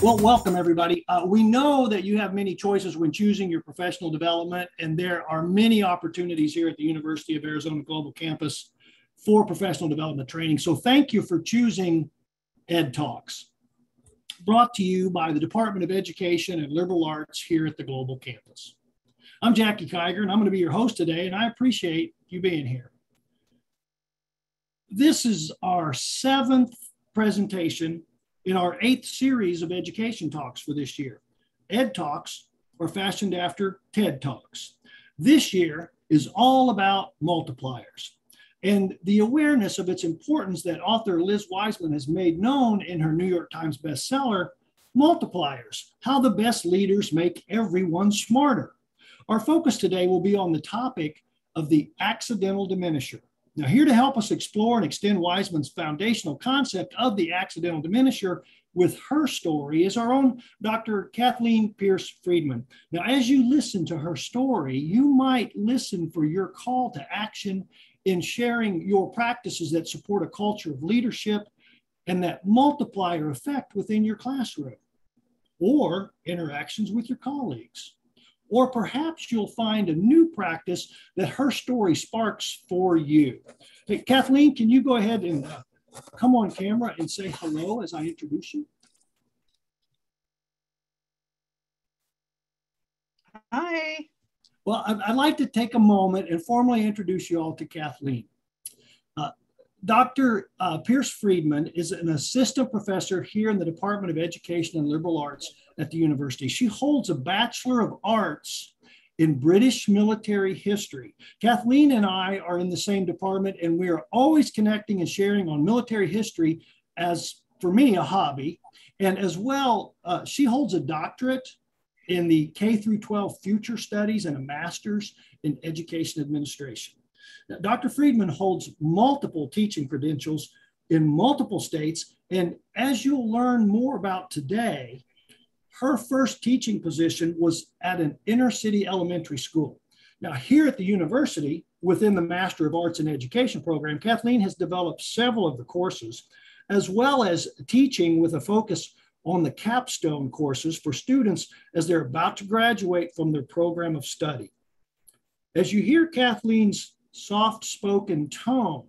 Well, welcome everybody. We know that you have many choices when choosing your professional development, and there are many opportunities here at the University of Arizona Global Campus for professional development training. So thank you for choosing Ed Talks, brought to you by the Department of Education and Liberal Arts here at the Global Campus. I'm Jackie Kiger, and I'm going to be your host today, and I appreciate you being here. This is our 7th presentation in our 8th series of education talks for this year. Ed Talks are fashioned after TED Talks. This year is all about multipliers and the awareness of its importance that author Liz Wiseman has made known in her New York Times bestseller, Multipliers, How the Best Leaders Make Everyone Smarter. Our focus today will be on the topic of the accidental diminisher. Now, here to help us explore and extend Wiseman's foundational concept of the accidental diminisher with her story is our own Dr. Kathleen Pierce-Friedman. Now, as you listen to her story, you might listen for your call to action in sharing your practices that support a culture of leadership and that multiplier effect within your classroom or interactions with your colleagues. Or perhaps you'll find a new practice that her story sparks for you. Hey, Kathleen, can you go ahead and come on camera and say hello as I introduce you? Hi. Well, I'd like to take a moment and formally introduce you all to Kathleen. Dr. Pierce-Friedman is an assistant professor here in the Department of Education and Liberal Arts at the university. She holds a Bachelor of Arts in British military history. Kathleen and I are in the same department, and we are always connecting and sharing on military history as, for me, a hobby. And as well, she holds a doctorate in the K through 12 future studies and a master's in education administration. Now, Dr. Friedman holds multiple teaching credentials in multiple states, and as you'll learn more about today, her first teaching position was at an inner city elementary school. Now, here at the university, within the Master of Arts in Education program, Kathleen has developed several of the courses, as well as teaching with a focus on the capstone courses for students as they're about to graduate from their program of study. As you hear Kathleen's soft-spoken tone,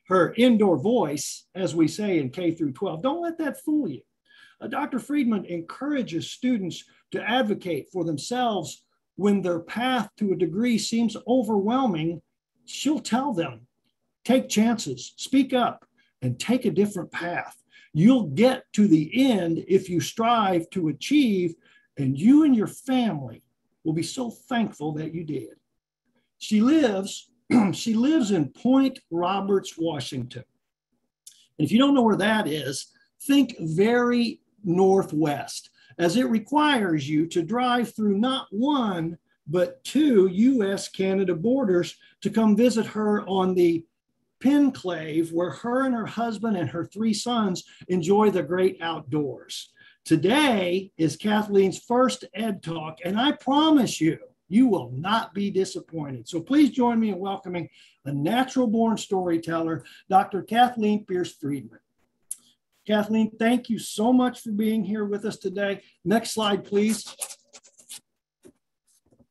her indoor voice, as we say in K through 12, don't let that fool you. Dr. Friedman encourages students to advocate for themselves when their path to a degree seems overwhelming. She'll tell them, take chances, speak up, and take a different path. You'll get to the end if you strive to achieve, and you and your family will be so thankful that you did. She lives in Point Roberts, Washington. And if you don't know where that is, think very northwest, as it requires you to drive through not one, but 2 US-Canada borders to come visit her on the Pinclave, where her and her husband and her 3 sons enjoy the great outdoors. Today is Kathleen's first Ed Talk, and I promise you, you will not be disappointed. So please join me in welcoming a natural-born storyteller, Dr. Kathleen Pierce-Friedman. Kathleen, thank you so much for being here with us today. Next slide, please.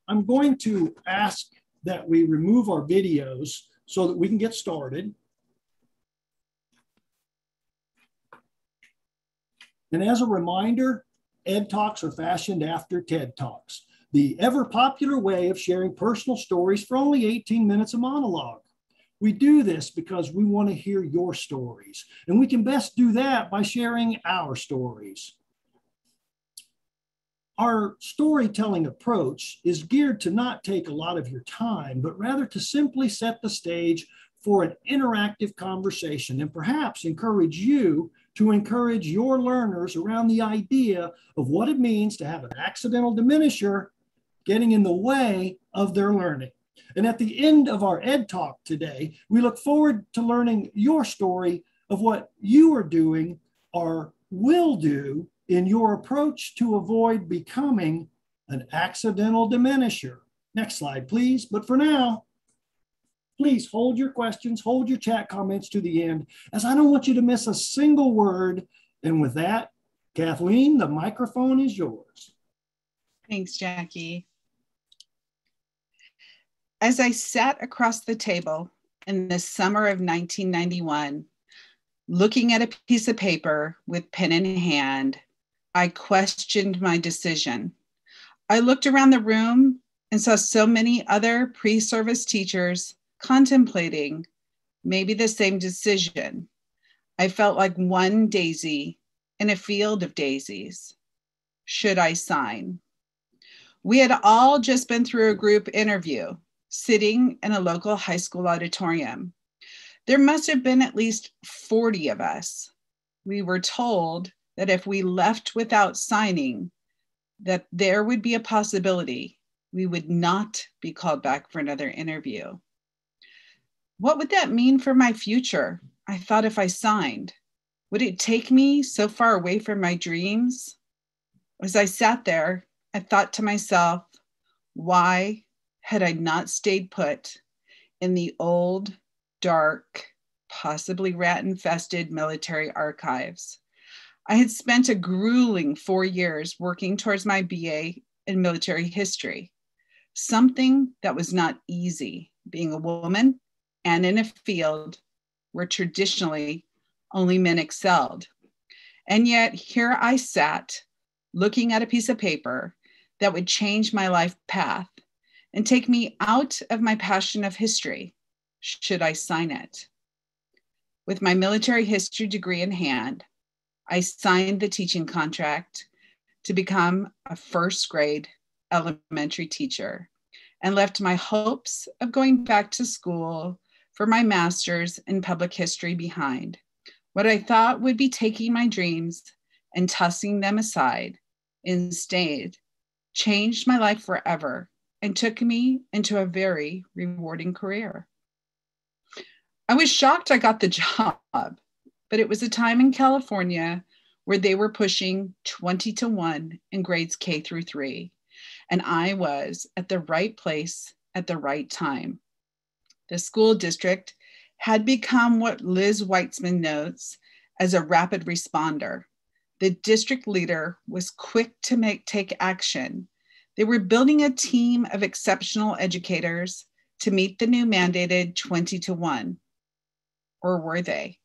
I'm going to ask that we remove our videos so that we can get started. And as a reminder, Ed Talks are fashioned after TED Talks, the ever popular way of sharing personal stories for only 18 minutes a monologue. We do this because we want to hear your stories, and we can best do that by sharing our stories. Our storytelling approach is geared to not take a lot of your time, but rather to simply set the stage for an interactive conversation and perhaps encourage you to encourage your learners around the idea of what it means to have an accidental diminisher getting in the way of their learning. And at the end of our Ed Talk today, we look forward to learning your story of what you are doing or will do in your approach to avoid becoming an accidental diminisher. Next slide, please. But for now, please hold your questions, hold your chat comments to the end, as I don't want you to miss a single word. And with that, Kathleen, the microphone is yours. Thanks, Jackie. As I sat across the table in the summer of 1991, looking at a piece of paper with pen in hand, I questioned my decision. I looked around the room and saw so many other pre-service teachers contemplating maybe the same decision. I felt like one daisy in a field of daisies. Should I sign? We had all just been through a group interview, sitting in a local high school auditorium. There must have been at least 40 of us. We were told that if we left without signing, that there would be a possibility we would not be called back for another interview. What would that mean for my future? I thought if I signed, would it take me so far away from my dreams? As I sat there, I thought to myself, why had I not stayed put in the old, dark, possibly rat-infested military archives? I had spent a grueling 4 years working towards my BA in military history, something that was not easy, being a woman and in a field where traditionally only men excelled. And yet here I sat, looking at a piece of paper that would change my life path and take me out of my passion of history. Should I sign it? With my military history degree in hand, I signed the teaching contract to become a first grade elementary teacher and left my hopes of going back to school for my master's in public history behind. What I thought would be taking my dreams and tossing them aside instead changed my life forever and took me into a very rewarding career. I was shocked I got the job, but it was a time in California where they were pushing 20-1 in grades K through 3. And I was at the right place at the right time. The school district had become what Liz Weitzman notes as a rapid responder. The district leader was quick to take action. They were building a team of exceptional educators to meet the new mandated 20-1. Or were they?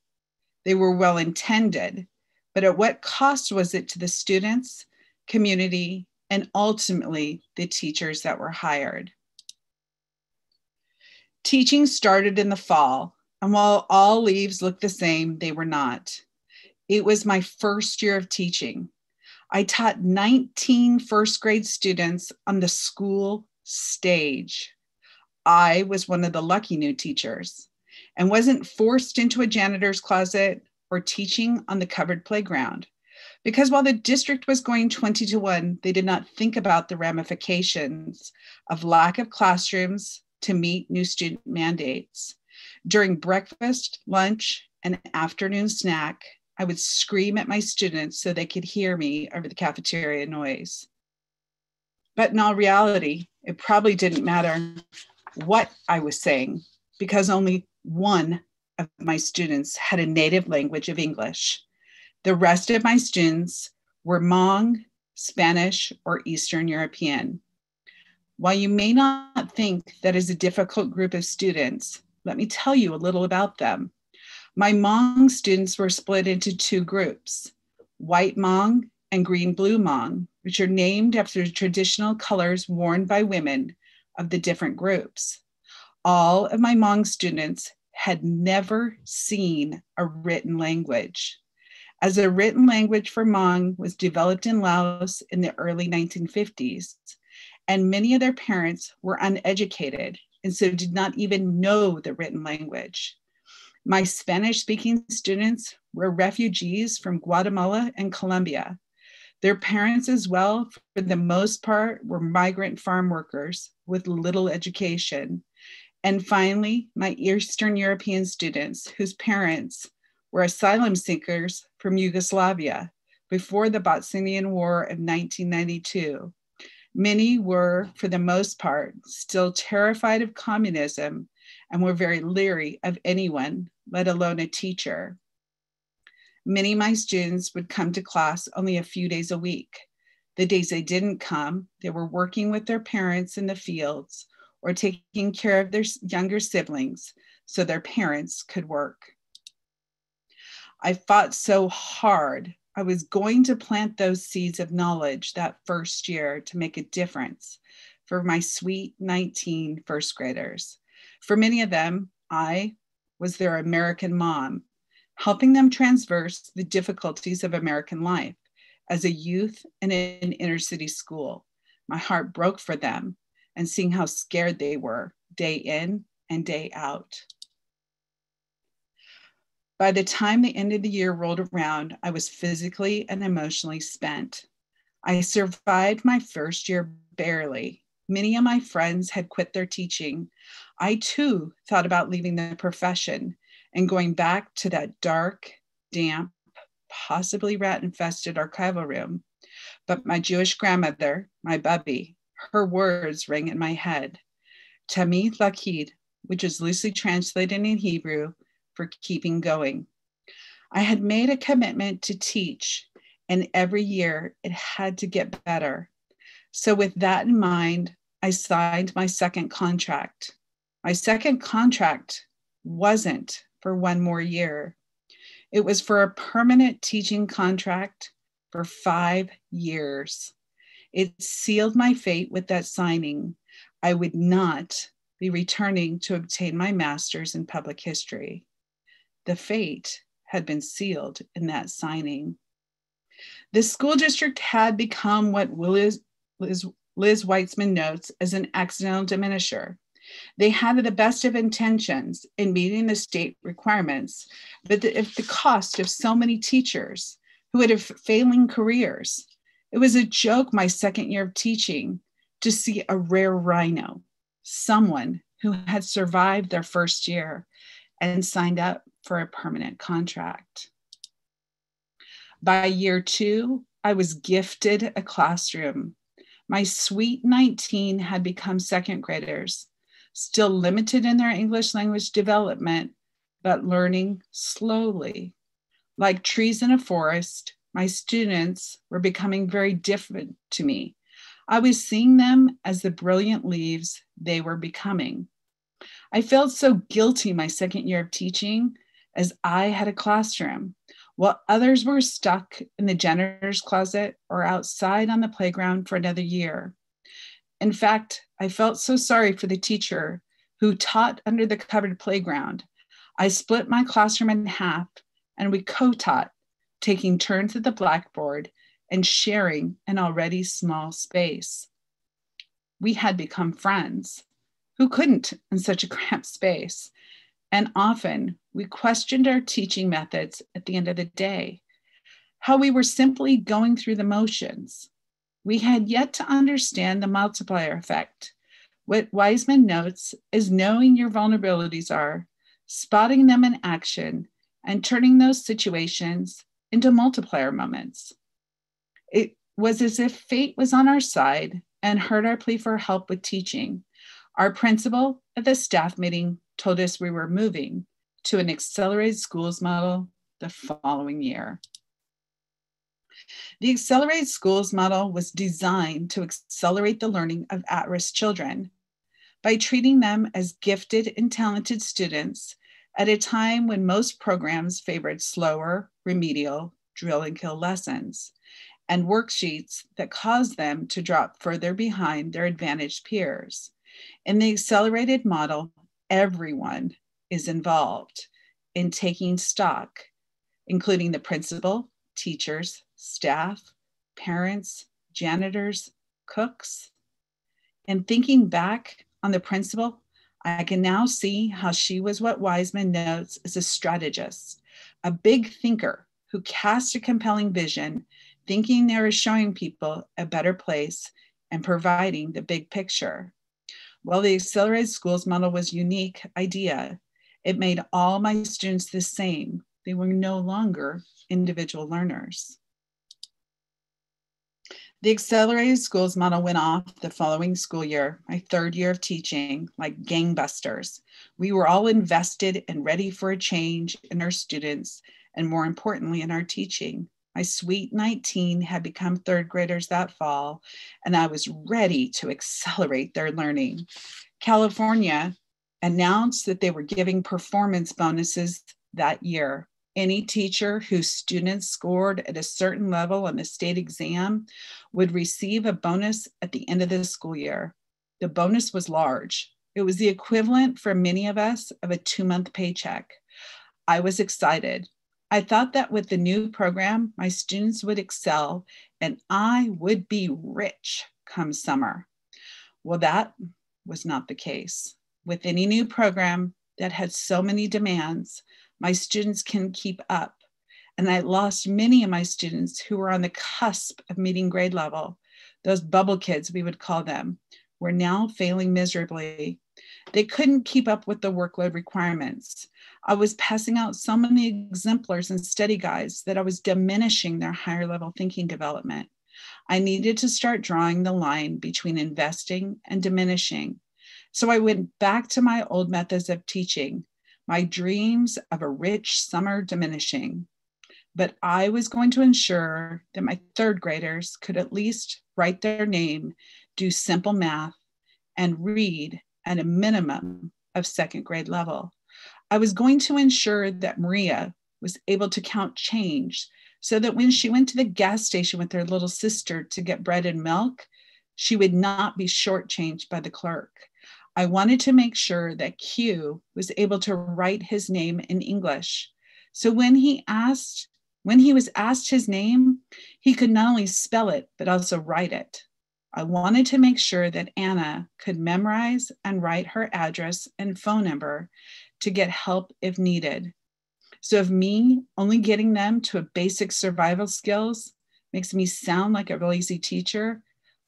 They were well intended, but at what cost was it to the students, community, and ultimately the teachers that were hired? Teaching started in the fall, and while all leaves looked the same, they were not. It was my first year of teaching. I taught 19 first grade students on the school stage. I was one of the lucky new teachers and wasn't forced into a janitor's closet or teaching on the covered playground. Because while the district was going 20-1, they did not think about the ramifications of lack of classrooms to meet new student mandates. During breakfast, lunch, and afternoon snack, I would scream at my students so they could hear me over the cafeteria noise. But in all reality, it probably didn't matter what I was saying because only one of my students had a native language of English. The rest of my students were Hmong, Spanish, or Eastern European. While you may not think that is a difficult group of students, let me tell you a little about them. My Hmong students were split into two groups, white Hmong and green-blue Hmong, which are named after the traditional colors worn by women of the different groups. All of my Hmong students had never seen a written language, as a written language for Hmong was developed in Laos in the early 1950s, and many of their parents were uneducated and so did not even know the written language. My Spanish-speaking students were refugees from Guatemala and Colombia. Their parents as well, for the most part, were migrant farm workers with little education. And finally, my Eastern European students, whose parents were asylum seekers from Yugoslavia before the Bosnian War of 1992. Many were, for the most part, still terrified of communism and were very leery of anyone, let alone a teacher. Many of my students would come to class only a few days a week. The days they didn't come, they were working with their parents in the fields or taking care of their younger siblings so their parents could work. I fought so hard. I was going to plant those seeds of knowledge that first year to make a difference for my sweet 19 first graders. For many of them, I was their American mom, helping them traverse the difficulties of American life as a youth in an inner city school. My heart broke for them and seeing how scared they were day in and day out. By the time the end of the year rolled around, I was physically and emotionally spent. I survived my first year barely. Many of my friends had quit their teaching. I too thought about leaving the profession and going back to that dark, damp, possibly rat-infested archival room. But my Jewish grandmother, my Bubby, her words rang in my head. Tamid Lakid, which is loosely translated in Hebrew for keeping going. I had made a commitment to teach, and every year it had to get better. So with that in mind, I signed my second contract. My second contract wasn't for one more year. It was for a permanent teaching contract for 5 years. It sealed my fate with that signing. I would not be returning to obtain my master's in public history. The fate had been sealed in that signing. The school district had become what Liz Weitzman notes as an accidental diminisher. They had the best of intentions in meeting the state requirements, but at the cost of so many teachers who would have failing careers. It was a joke my second year of teaching to see a rare rhino, someone who had survived their first year and signed up for a permanent contract. By year 2, I was gifted a classroom. My sweet 19 had become second graders, still limited in their English language development, but learning slowly. Like trees in a forest, my students were becoming very different to me. I was seeing them as the brilliant leaves they were becoming. I felt so guilty my second year of teaching as I had a classroom, while others were stuck in the janitor's closet or outside on the playground for another year. In fact, I felt so sorry for the teacher who taught under the covered playground. I split my classroom in half and we co-taught, taking turns at the blackboard and sharing an already small space. We had become friends. Who couldn't in such a cramped space? And often we questioned our teaching methods at the end of the day, how we were simply going through the motions. We had yet to understand the multiplier effect. What Wiseman notes is knowing your vulnerabilities are, spotting them in action, and turning those situations into multiplier moments. It was as if fate was on our side and heard our plea for help with teaching. Our principal at the staff meeting told us we were moving to an accelerated schools model the following year. The accelerated schools model was designed to accelerate the learning of at-risk children by treating them as gifted and talented students at a time when most programs favored slower, remedial, drill and kill lessons and worksheets that caused them to drop further behind their advantaged peers. In the accelerated model, everyone is involved in taking stock, including the principal, teachers, staff, parents, janitors, cooks. And thinking back on the principal, I can now see how she was what Wiseman notes as a strategist, a big thinker who cast a compelling vision, thinking they were showing people a better place and providing the big picture. While the accelerated schools model was a unique idea, it made all my students the same. They were no longer individual learners. The accelerated schools model went off the following school year, my third year of teaching, like gangbusters. We were all invested and ready for a change in our students, and more importantly, in our teaching. My sweet 19 had become third graders that fall, and I was ready to accelerate their learning. California announced that they were giving performance bonuses that year. Any teacher whose students scored at a certain level on the state exam would receive a bonus at the end of the school year. The bonus was large. It was the equivalent for many of us of a 2-month paycheck. I was excited. I thought that with the new program, my students would excel and I would be rich come summer. Well, that was not the case. With any new program that had so many demands, my students can keep up. And I lost many of my students who were on the cusp of meeting grade level. Those bubble kids, we would call them, were now failing miserably. They couldn't keep up with the workload requirements. I was passing out so many exemplars and study guides that I was diminishing their higher level thinking development. I needed to start drawing the line between investing and diminishing. So I went back to my old methods of teaching, my dreams of a rich summer diminishing. But I was going to ensure that my third graders could at least write their name, do simple math, and read at a minimum of second grade level. I was going to ensure that Maria was able to count change so that when she went to the gas station with her little sister to get bread and milk, she would not be shortchanged by the clerk. I wanted to make sure that Q was able to write his name in English. So when he was asked his name, he could not only spell it, but also write it. I wanted to make sure that Anna could memorize and write her address and phone number to get help if needed. So if me only getting them to a basic survival skills makes me sound like a lazy teacher,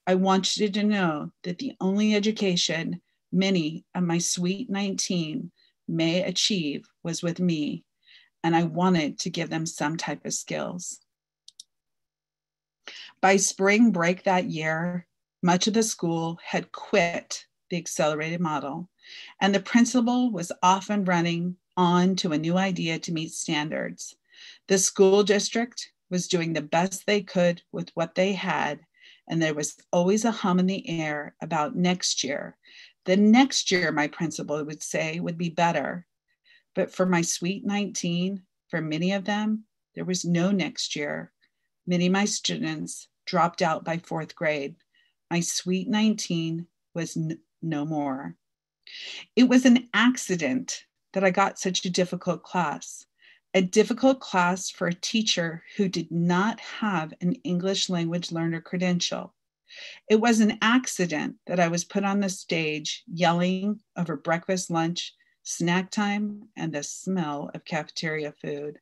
I want you to know that the only education many of my sweet 19 may achieve was with me, and I wanted to give them some type of skills. By spring break that year, much of the school had quit the accelerated model, and the principal was off and running on to a new idea to meet standards. The school district was doing the best they could with what they had, and there was always a hum in the air about next year. The next year, my principal would say, would be better. But for my sweet 19, for many of them, there was no next year. Many of my students dropped out by 4th grade. My sweet 19 was no more. It was an accident that I got such a difficult class for a teacher who did not have an English language learner credential. It was an accident that I was put on the stage yelling over breakfast, lunch, snack time, and the smell of cafeteria food.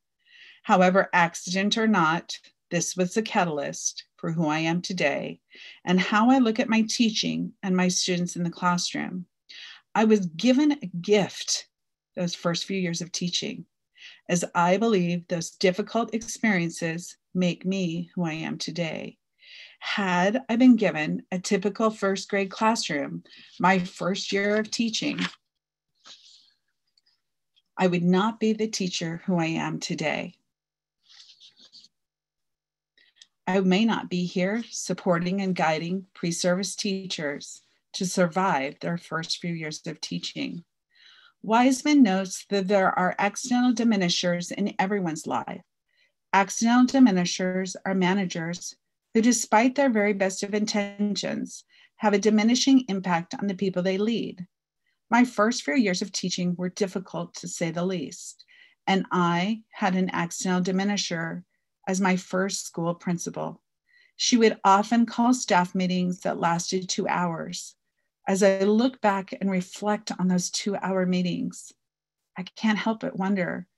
However, accident or not, this was the catalyst for who I am today and how I look at my teaching and my students in the classroom. I was given a gift those first few years of teaching, as I believe those difficult experiences make me who I am today. Had I been given a typical 1st grade classroom, my first year of teaching, I would not be the teacher who I am today. I may not be here supporting and guiding pre-service teachers to survive their first few years of teaching. Wiseman notes that there are accidental diminishers in everyone's life. Accidental diminishers are managers who, despite their very best of intentions, have a diminishing impact on the people they lead. My first few years of teaching were difficult, to say the least, and I had an accidental diminisher as my first school principal. She would often call staff meetings that lasted 2 hours. As I look back and reflect on those 2-hour meetings, I can't help but wonder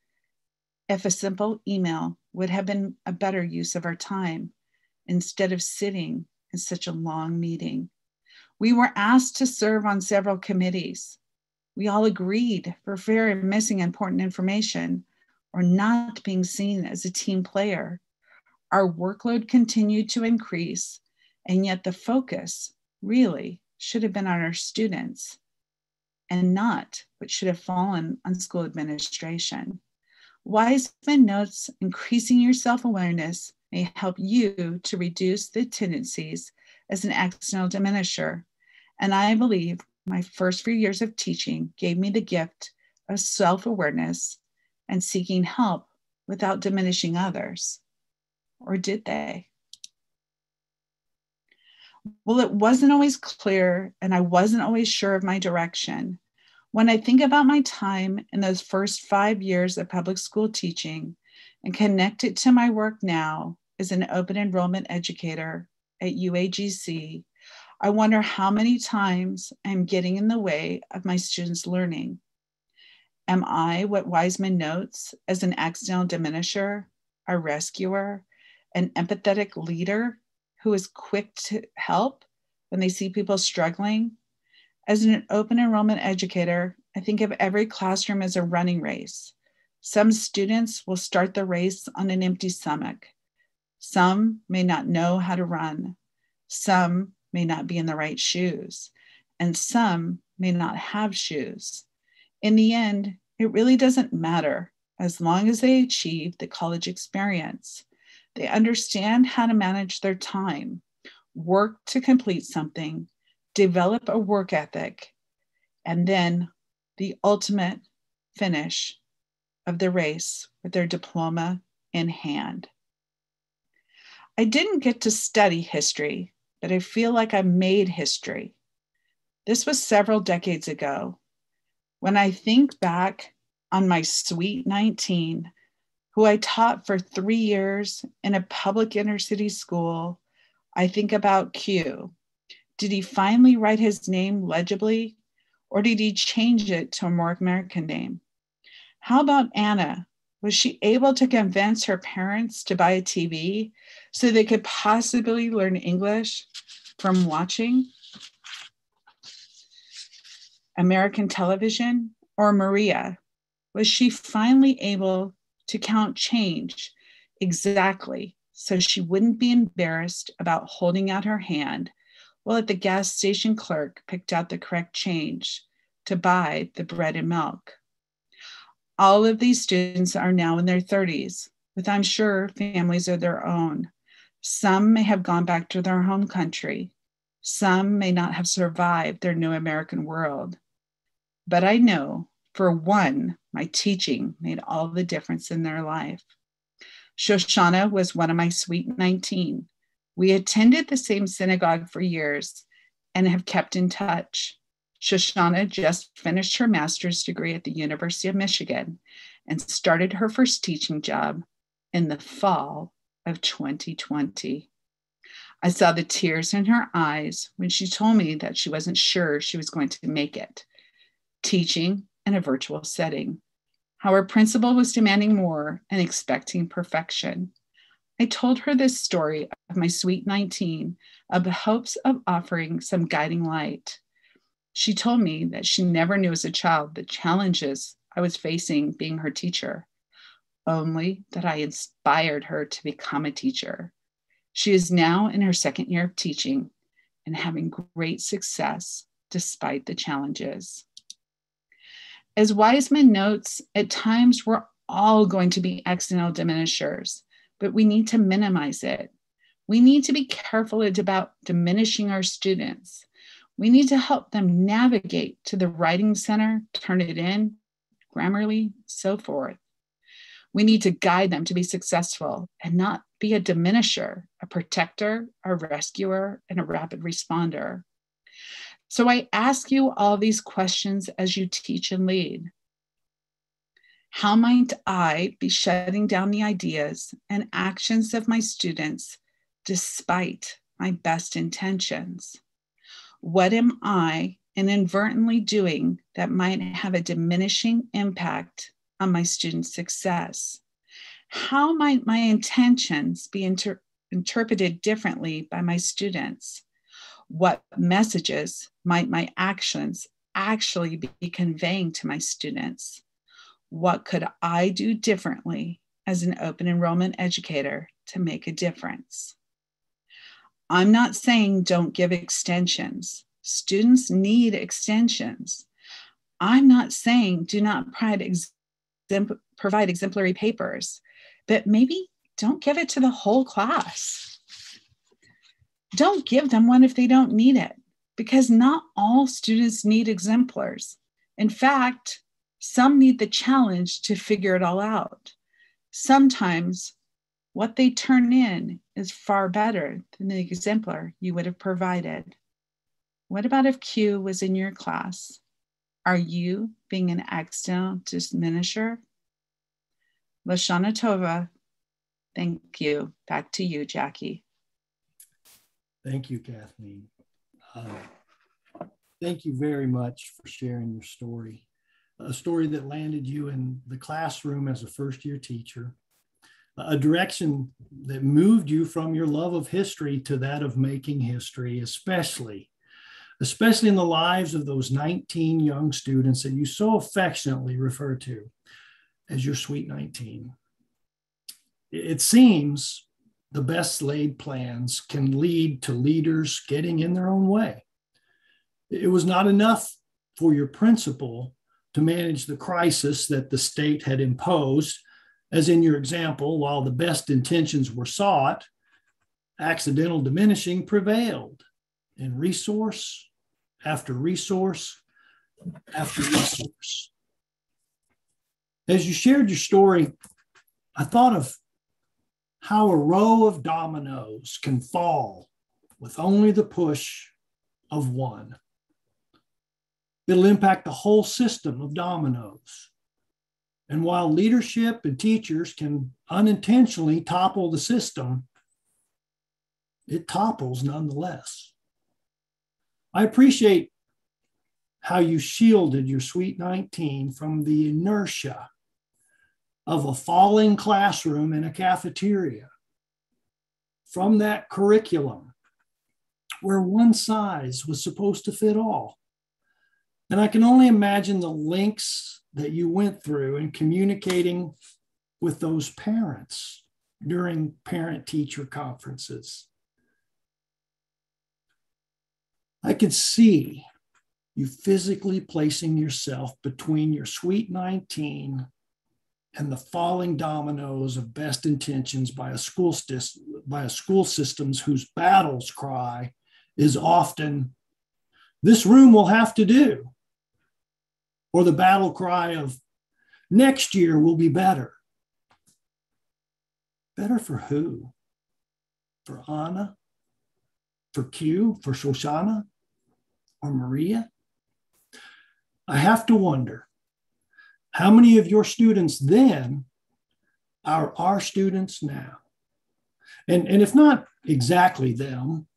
if a simple email would have been a better use of our time instead of sitting in such a long meeting. We were asked to serve on several committees. We all agreed for fear of missing important information or not being seen as a team player. Our workload continued to increase, And yet the focus really should have been on our students and not what should have fallen on school administration. Wiseman notes increasing your self-awareness may help you to reduce the tendencies as an external diminisher. And I believe my first few years of teaching gave me the gift of self-awareness and seeking help without diminishing others. Or did they? Well, it wasn't always clear, and I wasn't always sure of my direction. When I think about my time in those first 5 years of public school teaching and connect it to my work now as an open enrollment educator at UAGC, I wonder how many times I'm getting in the way of my students' learning. Am I what Wiseman notes as an accidental diminisher, a rescuer, an empathetic leader who is quick to help when they see people struggling? As an open enrollment educator, I think of every classroom as a running race. Some students will start the race on an empty stomach. Some may not know how to run. Some may not be in the right shoes. And some may not have shoes. In the end, it really doesn't matter as long as they achieve the college experience. They understand how to manage their time, work to complete something, develop a work ethic, and then the ultimate finish of the race with their diploma in hand. I didn't get to study history, but I feel like I made history. This was several decades ago. When I think back on my sweet 19, who I taught for 3 years in a public inner city school, I think about Q. Did he finally write his name legibly, or did he change it to a more American name? How about Anna? Was she able to convince her parents to buy a TV so they could possibly learn English from watching American television? Or Maria, was she finally able to count change exactly so she wouldn't be embarrassed about holding out her hand while the gas station clerk picked out the correct change to buy the bread and milk? All of these students are now in their 30s, with, I'm sure, families of their own. Some may have gone back to their home country. Some may not have survived their new American world. But I know, for one, my teaching made all the difference in their life. Shoshana was one of my sweet 19. We attended the same synagogue for years and have kept in touch. Shoshana just finished her master's degree at the University of Michigan and started her first teaching job in the fall of 2020. I saw the tears in her eyes when she told me that she wasn't sure she was going to make it, teaching in a virtual setting, how her principal was demanding more and expecting perfection. I told her this story of my sweet 19 of the hopes of offering some guiding light. She told me that she never knew as a child the challenges I was facing being her teacher, only that I inspired her to become a teacher. She is now in her second year of teaching and having great success despite the challenges. As Wiseman notes, at times we're all going to be accidental diminishers, but we need to minimize it. We need to be careful about diminishing our students. We need to help them navigate to the writing center, turn it in, Grammarly, so forth. We need to guide them to be successful and not be a diminisher, a protector, a rescuer, and a rapid responder. So I ask you all these questions as you teach and lead. How might I be shutting down the ideas and actions of my students despite my best intentions? What am I inadvertently doing that might have a diminishing impact on my students' success? How might my intentions be interpreted differently by my students? What messages might my actions actually be conveying to my students? What could I do differently as an open enrollment educator to make a difference? I'm not saying don't give extensions. Students need extensions. I'm not saying do not provide exemplary papers, but maybe don't give it to the whole class. Don't give them one if they don't need it, because not all students need exemplars. In fact, some need the challenge to figure it all out. Sometimes what they turn in is far better than the exemplar you would have provided. What about if Q was in your class? Are you being an accidental diminisher? Lashana Tova, thank you. Back to you, Jackie. Thank you, Kathleen. Thank you very much for sharing your story. A story that landed you in the classroom as a first-year teacher, a direction that moved you from your love of history to that of making history, especially in the lives of those 19 young students that you so affectionately refer to as your sweet 19. It seems the best laid plans can lead to leaders getting in their own way. It was not enough for your principal to manage the crisis that the state had imposed. As in your example, while the best intentions were sought, accidental diminishing prevailed, and resource after resource after resource. As you shared your story, I thought of how a row of dominoes can fall with only the push of one. It'll impact the whole system of dominoes. And while leadership and teachers can unintentionally topple the system, it topples nonetheless. I appreciate how you shielded your sweet 19 from the inertia of a falling classroom in a cafeteria, from that curriculum where one size was supposed to fit all. And I can only imagine the lengths that you went through in communicating with those parents during parent-teacher conferences. I could see you physically placing yourself between your sweet 19 and the falling dominoes of best intentions by a school systems whose battles cry is often, "This room will have to do," or the battle cry of, "Next year will be better." Better for who? For Anna? For Q? For Shoshana? Or Maria? I have to wonder, how many of your students then are our students now? And if not exactly them,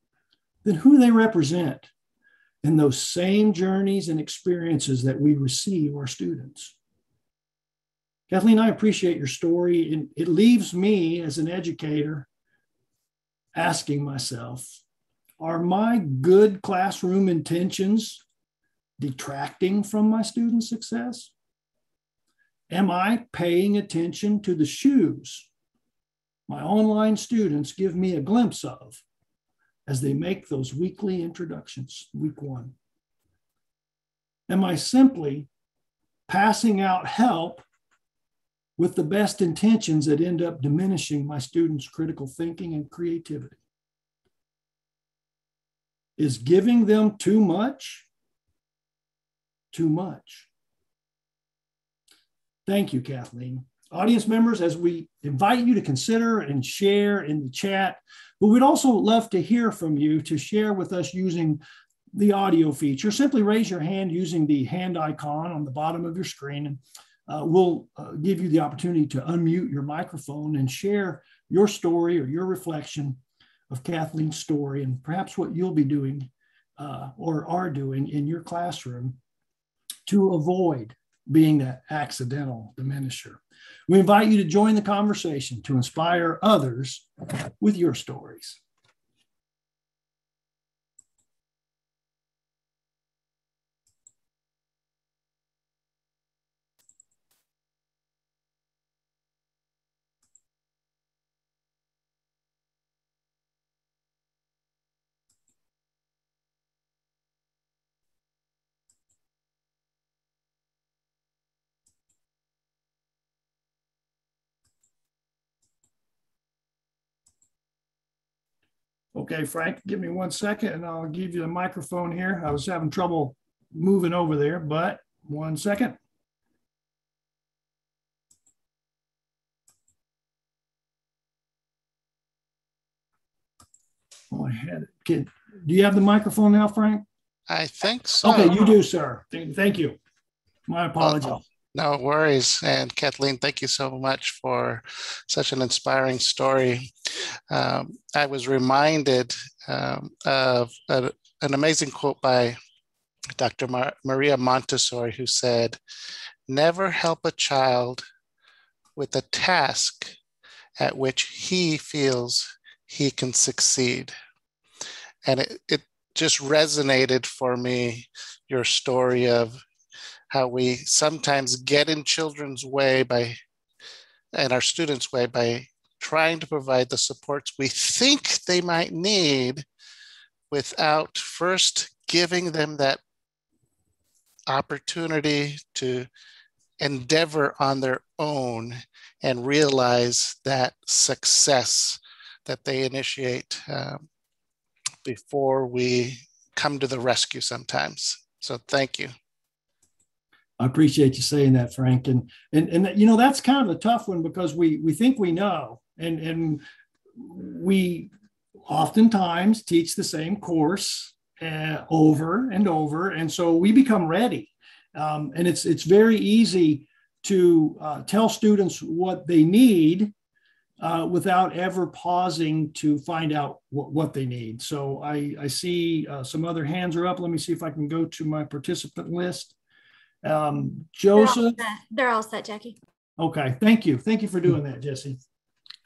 then who they represent in those same journeys and experiences that we receive our students. Kathleen, I appreciate your story, and it leaves me as an educator asking myself, are my good classroom intentions detracting from my student success? Am I paying attention to the shoes my online students give me a glimpse of as they make those weekly introductions, week one? Am I simply passing out help with the best intentions that end up diminishing my students' critical thinking and creativity? Is giving them too much? Too much. Thank you, Kathleen. Audience members, as we invite you to consider and share in the chat, but we'd also love to hear from you to share with us using the audio feature. Simply raise your hand using the hand icon on the bottom of your screen, and we'll give you the opportunity to unmute your microphone and share your story or your reflection of Kathleen's story and perhaps what you'll be doing or are doing in your classroom to avoid being that accidental diminisher. We invite you to join the conversation to inspire others with your stories. Okay, Frank, give me 1 second and I'll give you the microphone here. I was having trouble moving over there, but 1 second. Oh, I had it. Do you have the microphone now, Frank? I think so. Okay, you do, sir. Thank you. My apologies. No worries. And Kathleen, thank you so much for such an inspiring story. I was reminded of an amazing quote by Dr. Maria Montessori, who said, "Never help a child with a task at which he feels he can succeed." And it just resonated for me, your story of how we sometimes get in children's way and our students' way by trying to provide the supports we think they might need without first giving them that opportunity to endeavor on their own and realize that success that they initiate before we come to the rescue sometimes. So thank you. I appreciate you saying that, Frank. And you know, that's kind of a tough one because we think we know, and we oftentimes teach the same course over and over. And so we become ready. And it's very easy to tell students what they need without ever pausing to find out what they need. So I see some other hands are up. Let me see if I can go to my participant list. Joseph. They're all set, Jackie. Okay, thank you. Thank you for doing that, Jesse.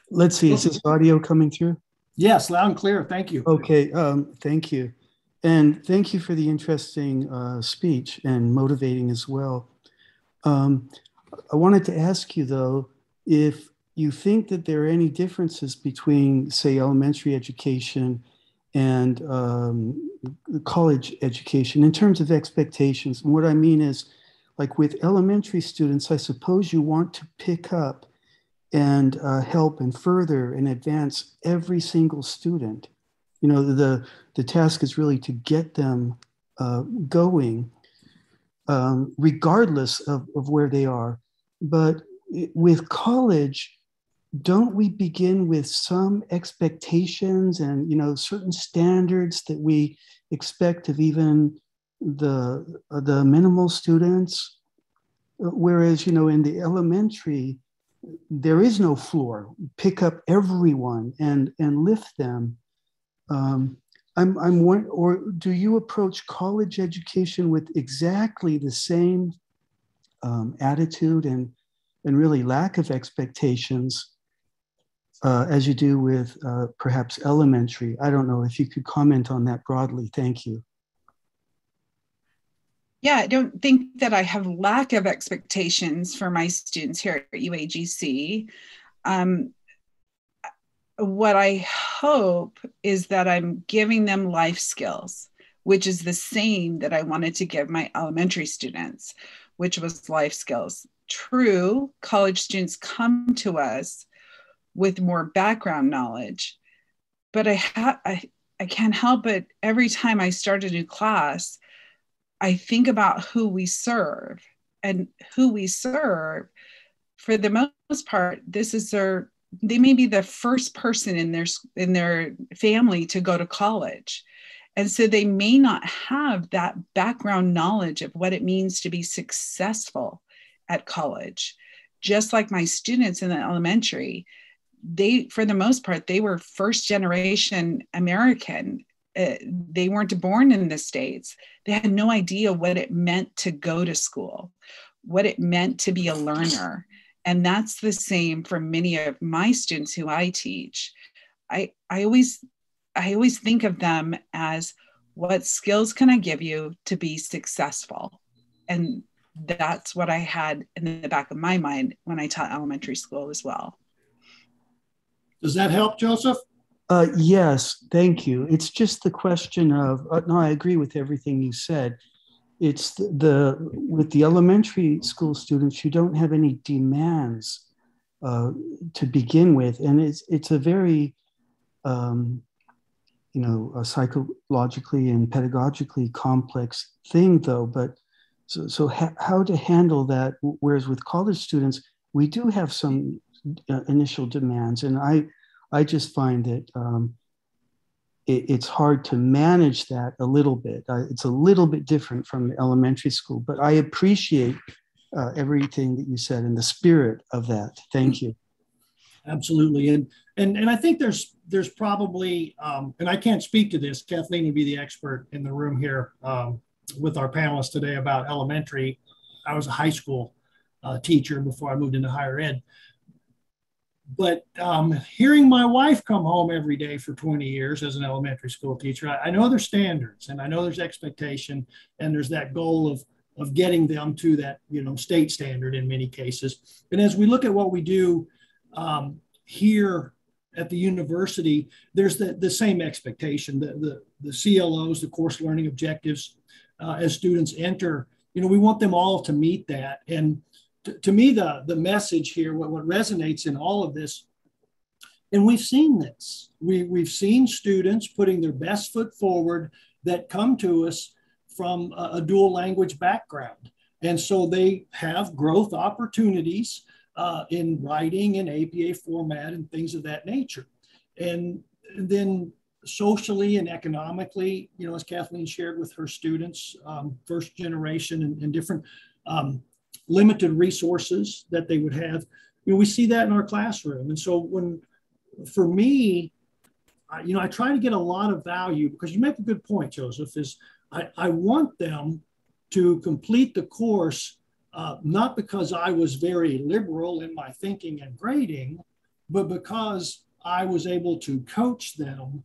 Let's see, is this audio coming through? Yes, loud and clear. Thank you. Okay, thank you. And thank you for the interesting speech and motivating as well. I wanted to ask you, though, if you think that there are any differences between, say, elementary education and college education in terms of expectations. And what I mean is, like with elementary students, I suppose you want to pick up and help and further and advance every single student. You know, the task is really to get them going, regardless of where they are. But with college, don't we begin with some expectations and, you know, certain standards that we expect of even the minimal students? Whereas, you know, in the elementary, there is no floor. Pick up everyone and lift them. Or do you approach college education with exactly the same attitude and really lack of expectations as you do with perhaps elementary? I don't know if you could comment on that broadly. Thank you. Yeah, I don't think that I have lack of expectations for my students here at UAGC. What I hope is that I'm giving them life skills, which is the same that I wanted to give my elementary students, which was life skills. True, college students come to us with more background knowledge, but I can't help it. Every time I start a new class, I think about who we serve, and who we serve, for the most part, they may be the first person in their family to go to college. And so they may not have that background knowledge of what it means to be successful at college. Just like my students in the elementary, for the most part, they were first generation American. They weren't born in the States. They had no idea what it meant to go to school, what it meant to be a learner. And that's the same for many of my students who I teach. I always think of them as, what skills can I give you to be successful? And that's what I had in the back of my mind when I taught elementary school as well. Does that help, Joseph? Yes, thank you. It's just the question of, no, I agree with everything you said. It's with the elementary school students, you don't have any demands to begin with. And it's a very a psychologically and pedagogically complex thing, though. But how to handle that? Whereas with college students, we do have some initial demands, and I just find that it's hard to manage that a little bit. It's a little bit different from the elementary school, but I appreciate everything that you said and the spirit of that. Thank you. Absolutely. And I think there's probably, and I can't speak to this, Kathleen would be the expert in the room here with our panelists today about elementary. I was a high school teacher before I moved into higher ed. But hearing my wife come home every day for 20 years as an elementary school teacher, I know there's standards, and I know there's expectation, and there's that goal of getting them to that, state standard in many cases. And as we look at what we do here at the university, there's the same expectation. The CLOs, the course learning objectives, as students enter, we want them all to meet that. And to me, the message here, what resonates in all of this, and we've seen this, we've seen students putting their best foot forward that come to us from a dual language background. And so they have growth opportunities in writing and APA format and things of that nature. And then socially and economically, as Kathleen shared with her students, first generation and different limited resources that they would have, we see that in our classroom. And so for me, I try to get a lot of value, because you make a good point, Joseph, is I want them to complete the course, not because I was very liberal in my thinking and grading, but because I was able to coach them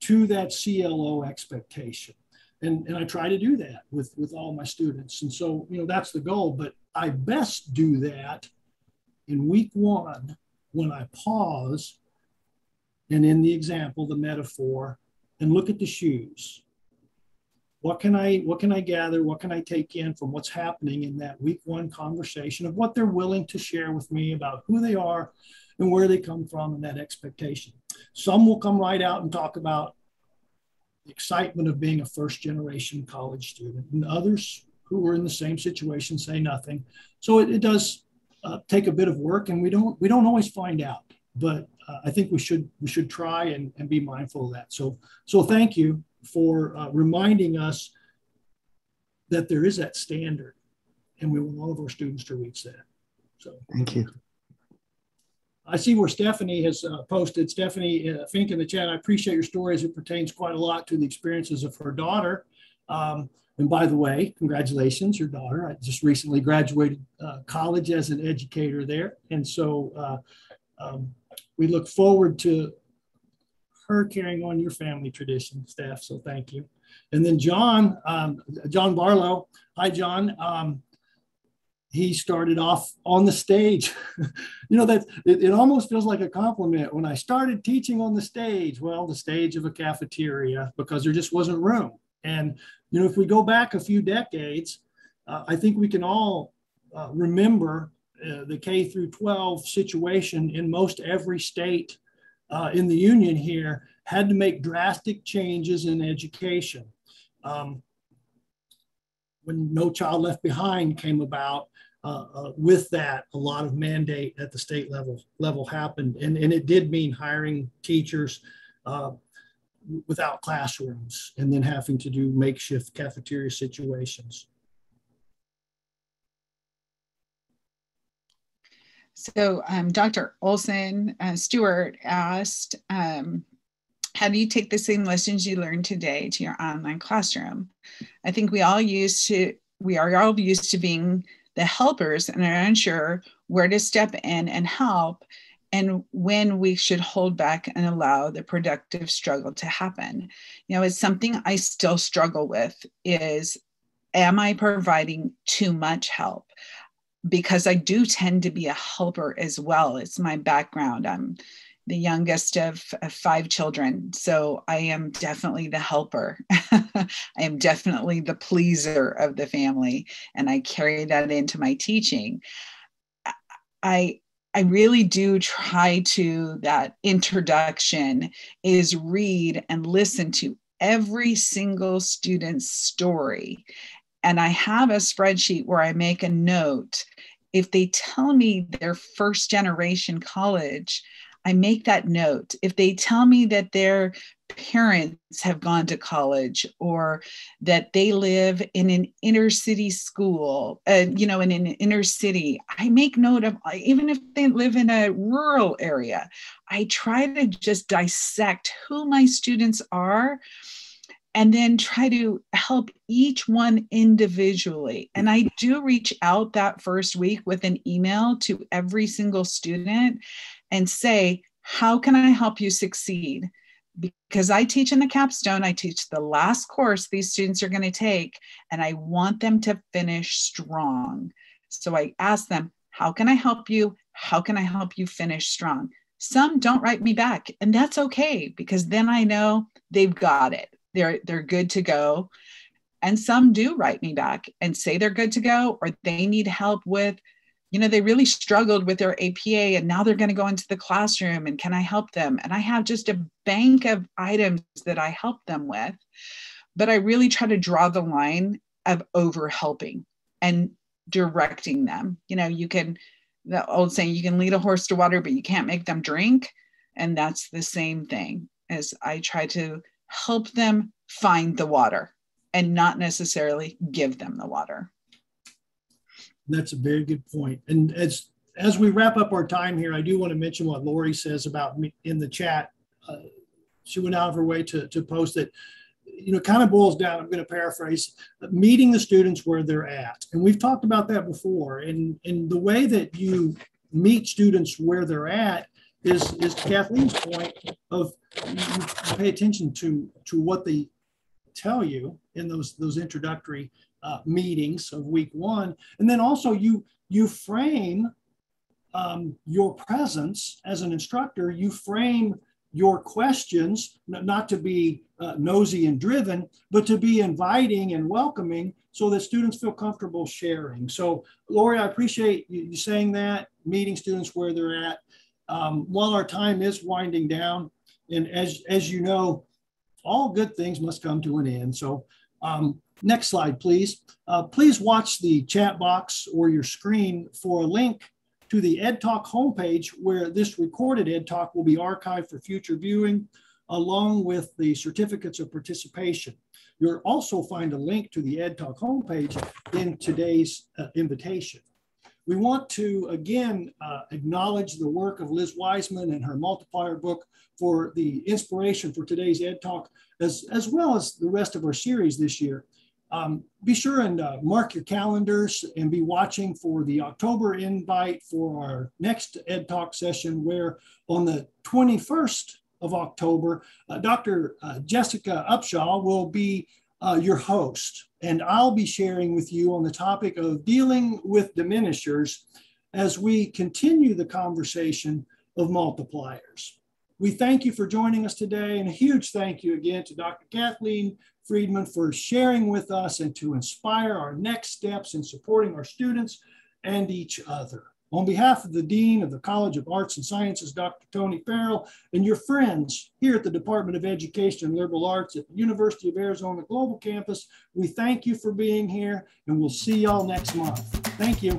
to that CLO expectation. And I try to do that with all my students. And so, that's the goal. But I best do that in week one when I pause and, in the example, the metaphor, and look at the shoes. What can I gather? What can I take in from what's happening in that week one conversation of what they're willing to share with me about who they are and where they come from and that expectation? Some will come right out and talk about the excitement of being a first generation college student, and others who are in the same situation say nothing. So it does take a bit of work, and we don't always find out, but I think we should try and be mindful of that. So thank you for reminding us that there is that standard, and we want all of our students to reach that. So thank you. I see where Stephanie has posted. Stephanie Fink in the chat, I appreciate your story as it pertains quite a lot to the experiences of her daughter. And by the way, congratulations, your daughter. I just recently graduated college as an educator there. And so we look forward to her carrying on your family tradition, Steph. So thank you. And then John Barlow. Hi, John. He started off on the stage. That it almost feels like a compliment. When I started teaching on the stage, well, the stage of a cafeteria, because there just wasn't room. And, if we go back a few decades, I think we can all remember the K through 12 situation in most every state in the union here had to make drastic changes in education. When No Child Left Behind came about, with that, a lot of mandate at the state level happened. And it did mean hiring teachers without classrooms and then having to do makeshift cafeteria situations. So Dr. Olson Stewart asked, how do you take the same lessons you learned today to your online classroom? I think we are all used to being the helpers and are unsure where to step in and help, and when we should hold back and allow the productive struggle to happen. It's something I still struggle with is, am I providing too much help? Because I do tend to be a helper as well. It's my background. I'm the youngest of 5 children. So I am definitely the helper. I am definitely the pleaser of the family. And I carry that into my teaching. I I really do try to, that introduction is read and listen to every single student's story. And I have a spreadsheet where I make a note. If they tell me they're first generation college, I make that note. If they tell me that their parents have gone to college, or that they live in an inner city school, in an inner city, I make note of, even if they live in a rural area, I try to just dissect who my students are and then try to help each one individually. And I do reach out that first week with an email to every single student and say, how can I help you succeed? Because I teach in the capstone, I teach the last course these students are going to take, and I want them to finish strong. So I ask them, how can I help you? How can I help you finish strong? Some don't write me back, and that's okay, because then I know they've got it. They're good to go. And some do write me back and say they're good to go, or they need help with, they really struggled with their APA and now they're going to go into the classroom, and can I help them? And I have just a bank of items that I help them with, but I really try to draw the line of over helping and directing them. The old saying, you can lead a horse to water, but you can't make them drink. And that's the same thing, as I try to help them find the water and not necessarily give them the water. That's a very good point. And as we wrap up our time here, I do want to mention what Lori says about me in the chat. She went out of her way to post that, kind of boils down, I'm going to paraphrase, meeting the students where they're at. And we've talked about that before. And the way that you meet students where they're at is Kathleen's point of, you pay attention to what they tell you in those introductory meetings of week one. And then also you frame your presence as an instructor, you frame your questions, not to be nosy and driven, but to be inviting and welcoming so that students feel comfortable sharing. So Lori, I appreciate you saying that, meeting students where they're at. While our time is winding down, and as you know, all good things must come to an end. So next slide, please. Please watch the chat box or your screen for a link to the Ed Talk homepage, where this recorded Ed Talk will be archived for future viewing, along with the certificates of participation. You'll also find a link to the Ed Talk homepage in today's invitation. We want to, again, acknowledge the work of Liz Wiseman and her multiplier book for the inspiration for today's Ed Talk, as well as the rest of our series this year. Be sure and mark your calendars and be watching for the October invite for our next Ed Talk session, where on the 21st of October, Dr. Jessica Upshaw will be your host, and I'll be sharing with you on the topic of dealing with diminishers as we continue the conversation of multipliers. We thank you for joining us today, and a huge thank you again to Dr. Kathleen Friedman for sharing with us and to inspire our next steps in supporting our students and each other. On behalf of the Dean of the College of Arts and Sciences, Dr. Tony Farrell, and your friends here at the Department of Education and Liberal Arts at the University of Arizona Global Campus, we thank you for being here, and we'll see y'all next month. Thank you.